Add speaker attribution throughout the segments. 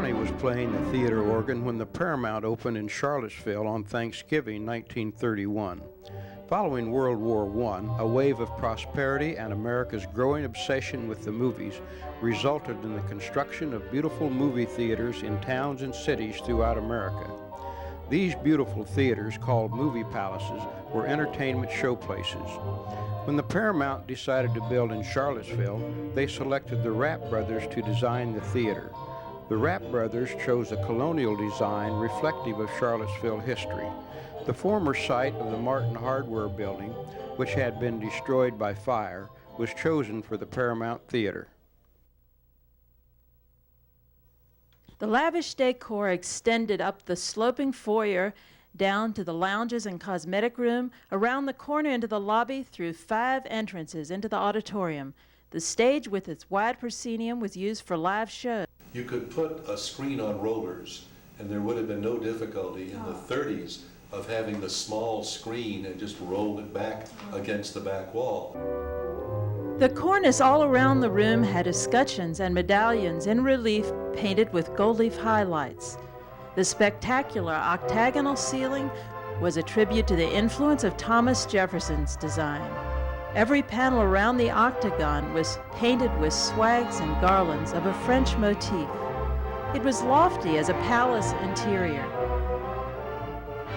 Speaker 1: Brownie was playing the theater organ when the Paramount opened in Charlottesville on Thanksgiving 1931. Following World War I, a wave of prosperity and America's growing obsession with the movies resulted in the construction of beautiful movie theaters in towns and cities throughout America. These beautiful theaters, called movie palaces, were entertainment showplaces. When the Paramount decided to build in Charlottesville, they selected the Rapp Brothers to design the theater. The Rapp Brothers chose a colonial design reflective of Charlottesville history. The former site of the Martin Hardware Building, which had been destroyed by fire, was chosen for the Paramount Theater.
Speaker 2: The lavish decor extended up the sloping foyer, down to the lounges and cosmetic room, around the corner into the lobby, through 5 entrances into the auditorium. The stage with its wide proscenium was used for live shows.
Speaker 3: You could put a screen on rollers, and there would have been no difficulty in the 30s of having the small screen and just roll it back against the back wall.
Speaker 2: The cornice all around the room had escutcheons and medallions in relief painted with gold leaf highlights. The spectacular octagonal ceiling was a tribute to the influence of Thomas Jefferson's design. Every panel around the octagon was painted with swags and garlands of a French motif. It was lofty as a palace interior.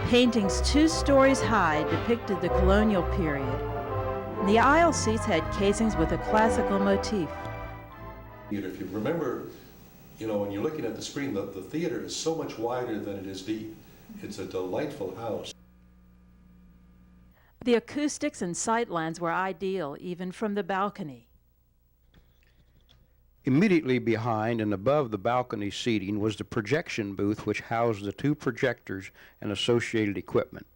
Speaker 2: Paintings 2 stories high depicted the colonial period. The aisle seats had casings with a classical motif.
Speaker 3: If you remember, when you're looking at the screen, the theater is so much wider than it is deep. It's a delightful house.
Speaker 2: The acoustics and sightlines were ideal, even from the balcony.
Speaker 1: Immediately behind and above the balcony seating was the projection booth, which housed the 2 projectors and associated equipment.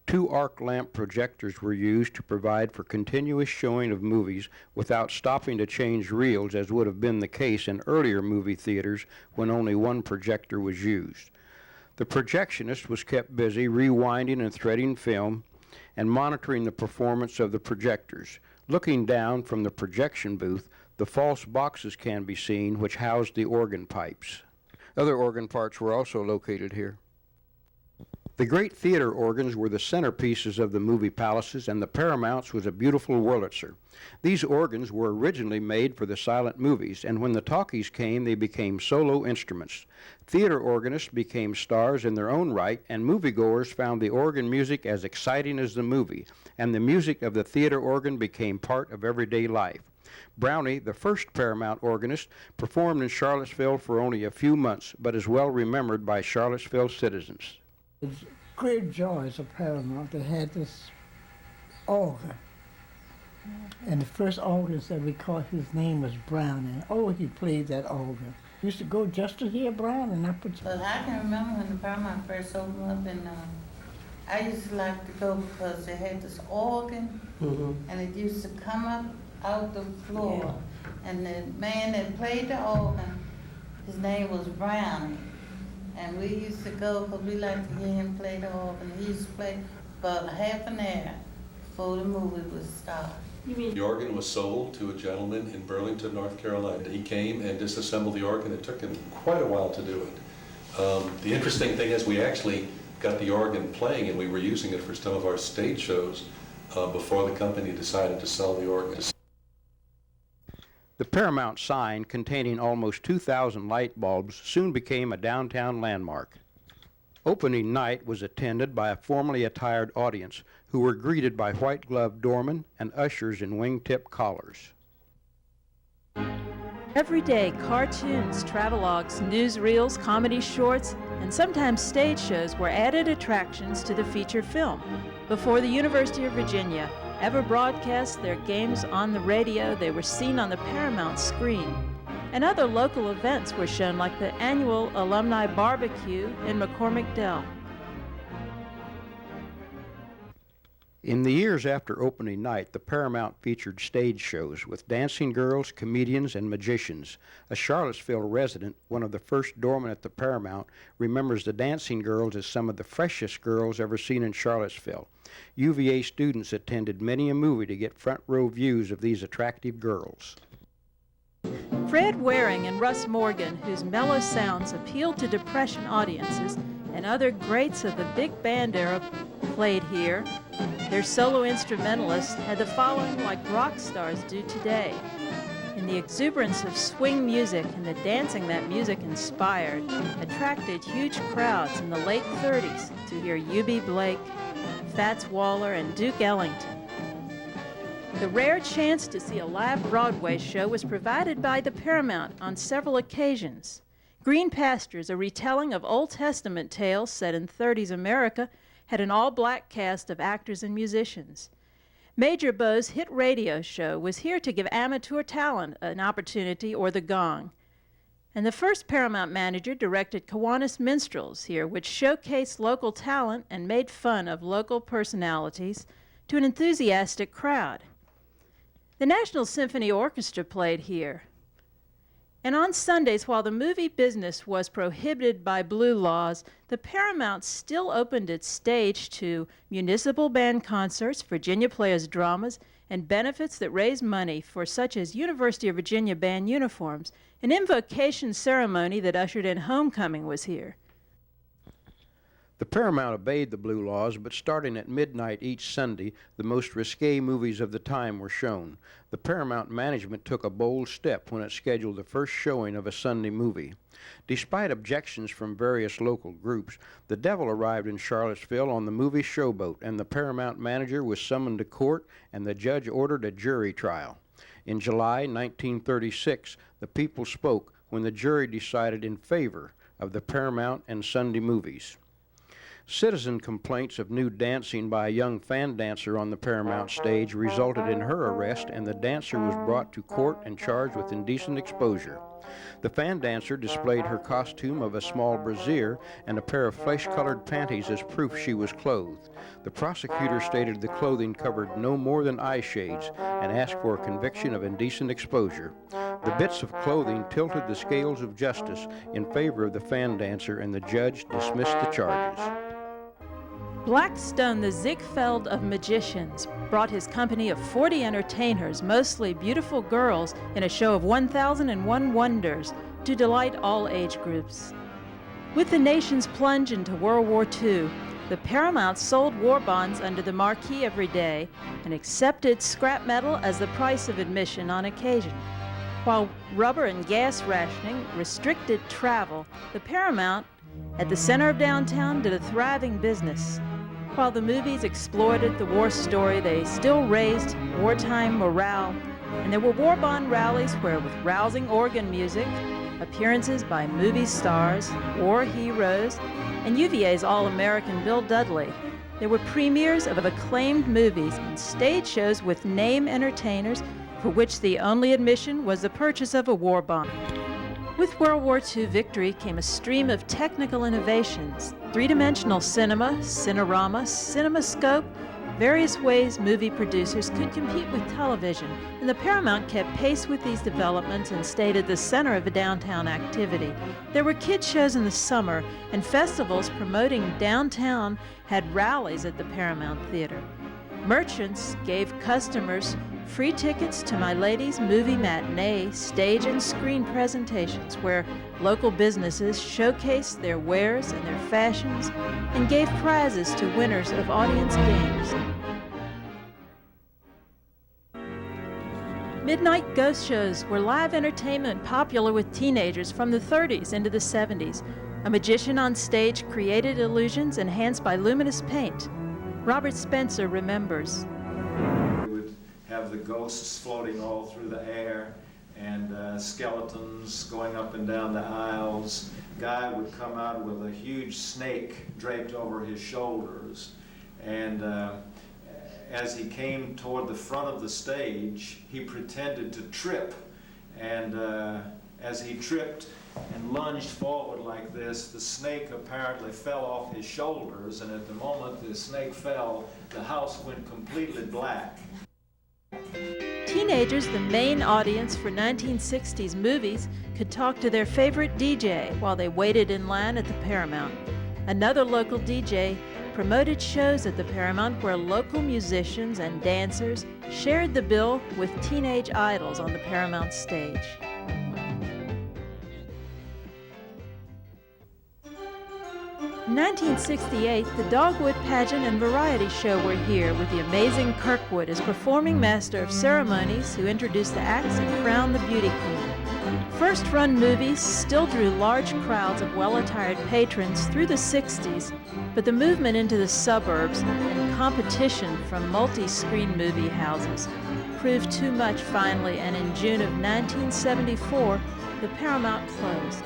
Speaker 1: 2 arc lamp projectors were used to provide for continuous showing of movies without stopping to change reels, as would have been the case in earlier movie theaters when only 1 projector was used. The projectionist was kept busy rewinding and threading film and monitoring the performance of the projectors. Looking down from the projection booth, the false boxes can be seen, which housed the organ pipes. Other organ parts were also located here. The great theater organs were the centerpieces of the movie palaces, and the Paramount's was a beautiful Wurlitzer. These organs were originally made for the silent movies, and when the talkies came, they became solo instruments. Theater organists became stars in their own right, and moviegoers found the organ music as exciting as the movie, and the music of the theater organ became part of everyday life. Brownie, the first Paramount organist, performed in Charlottesville for only a few months, but is well remembered by Charlottesville citizens.
Speaker 4: It's great joy as a Paramount. They had this organ. And the first organist that we called, his name was Brownie. Oh, he played that organ. We used to go just to hear Brownie.
Speaker 5: But I can remember when the Paramount first opened up, and I used to like to go because they had this organ, and it used to come up out the floor. Yeah. And the man that played the organ, his name was Brownie. And we used to go because we liked to hear him play the organ. He used to play about half an hour before the movie would start.
Speaker 3: The organ was sold to a gentleman in Burlington, North Carolina. He came and disassembled the organ. It took him quite a while to do it. The interesting thing is we actually got the organ playing, and we were using it for some of our stage shows before the company decided to sell the organ.
Speaker 1: The Paramount sign, containing almost 2,000 light bulbs, soon became a downtown landmark. Opening night was attended by a formally attired audience who were greeted by white-gloved doormen and ushers in wingtip collars.
Speaker 2: Every day, cartoons, travelogues, newsreels, comedy shorts, and sometimes stage shows were added attractions to the feature film. Before the University of Virginia ever broadcast their games on the radio, they were seen on the Paramount screen. And other local events were shown, like the annual Alumni Barbecue in McCormick Dell.
Speaker 1: In the years after opening night, the Paramount featured stage shows with dancing girls, comedians, and magicians. A Charlottesville resident, one of the first doormen at the Paramount, remembers the dancing girls as some of the freshest girls ever seen in Charlottesville. UVA students attended many a movie to get front row views of these attractive girls.
Speaker 2: Fred Waring and Russ Morgan, whose mellow sounds appealed to Depression audiences, and other greats of the big band era played here. Their solo instrumentalists had the following like rock stars do today. And the exuberance of swing music and the dancing that music inspired attracted huge crowds in the late 30s to hear U.B. Blake, Fats Waller, and Duke Ellington. The rare chance to see a live Broadway show was provided by the Paramount on several occasions. Green Pastures, a retelling of Old Testament tales set in 30s America, had an all-black cast of actors and musicians. Major Beau's hit radio show was here to give amateur talent an opportunity or the gong. And the first Paramount manager directed Kiwanis Minstrels here, which showcased local talent and made fun of local personalities to an enthusiastic crowd. The National Symphony Orchestra played here. And on Sundays, while the movie business was prohibited by blue laws, the Paramount still opened its stage to municipal band concerts, Virginia Players dramas, and benefits that raised money for such as University of Virginia band uniforms. An invocation ceremony that ushered in homecoming was here.
Speaker 1: The Paramount obeyed the blue laws, but starting at midnight each Sunday, the most risque movies of the time were shown. The Paramount management took a bold step when it scheduled the first showing of a Sunday movie. Despite objections from various local groups, The Devil arrived in Charlottesville on the movie Showboat, and the Paramount manager was summoned to court, and the judge ordered a jury trial. In July 1936, the people spoke when the jury decided in favor of the Paramount and Sunday movies. Citizen complaints of nude dancing by a young fan dancer on the Paramount stage resulted in her arrest, and the dancer was brought to court and charged with indecent exposure. The fan dancer displayed her costume of a small brassiere and a pair of flesh-colored panties as proof she was clothed. The prosecutor stated the clothing covered no more than eye shades and asked for a conviction of indecent exposure. The bits of clothing tilted the scales of justice in favor of the fan dancer, and the judge dismissed the charges.
Speaker 2: Blackstone, the Ziegfeld of magicians, brought his company of 40 entertainers, mostly beautiful girls, in a show of 1001 Wonders to delight all age groups. With the nation's plunge into World War II, the Paramount sold war bonds under the marquee every day and accepted scrap metal as the price of admission on occasion. While rubber and gas rationing restricted travel, the Paramount, at the center of downtown, did a thriving business. While the movies exploited the war story, they still raised wartime morale, and there were war bond rallies where, with rousing organ music, appearances by movie stars, war heroes, and UVA's All-American Bill Dudley, there were premieres of acclaimed movies and stage shows with name entertainers for which the only admission was the purchase of a war bond. With World War II victory came a stream of technical innovations, three-dimensional cinema, cinerama, cinemascope, various ways movie producers could compete with television, and the Paramount kept pace with these developments and stayed at the center of a downtown activity. There were kids shows in the summer, and festivals promoting downtown had rallies at the Paramount Theater. Merchants gave customers free tickets to My Lady's movie matinee, stage and screen presentations where local businesses showcased their wares and their fashions and gave prizes to winners of audience games. Midnight ghost shows were live entertainment popular with teenagers from the 30s into the 70s. A magician on stage created illusions enhanced by luminous paint. Robert Spencer remembers.
Speaker 6: Have the ghosts floating all through the air and skeletons going up and down the aisles. Guy would come out with a huge snake draped over his shoulders, and as he came toward the front of the stage, he pretended to trip, and as he tripped and lunged forward like this, the snake apparently fell off his shoulders, and at the moment the snake fell, the house went completely black.
Speaker 2: Teenagers, the main audience for 1960s movies, could talk to their favorite DJ while they waited in line at the Paramount. Another local DJ promoted shows at the Paramount where local musicians and dancers shared the bill with teenage idols on the Paramount stage. In 1968, the Dogwood Pageant and Variety Show were here with the amazing Kirkwood as performing master of ceremonies who introduced the acts and crowned the beauty queen. First-run movies still drew large crowds of well-attired patrons through the 60s, but the movement into the suburbs and competition from multi-screen movie houses proved too much finally, and in June of 1974, the Paramount closed.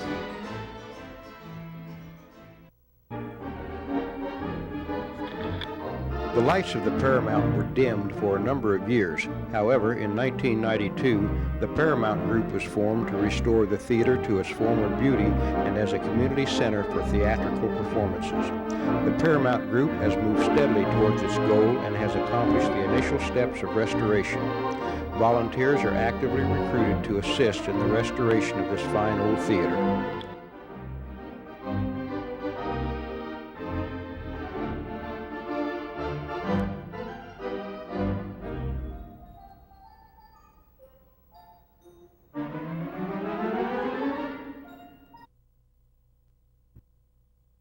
Speaker 1: The lights of the Paramount were dimmed for a number of years. However, in 1992, the Paramount Group was formed to restore the theater to its former beauty and as a community center for theatrical performances. The Paramount Group has moved steadily towards its goal and has accomplished the initial steps of restoration. Volunteers are actively recruited to assist in the restoration of this fine old theater.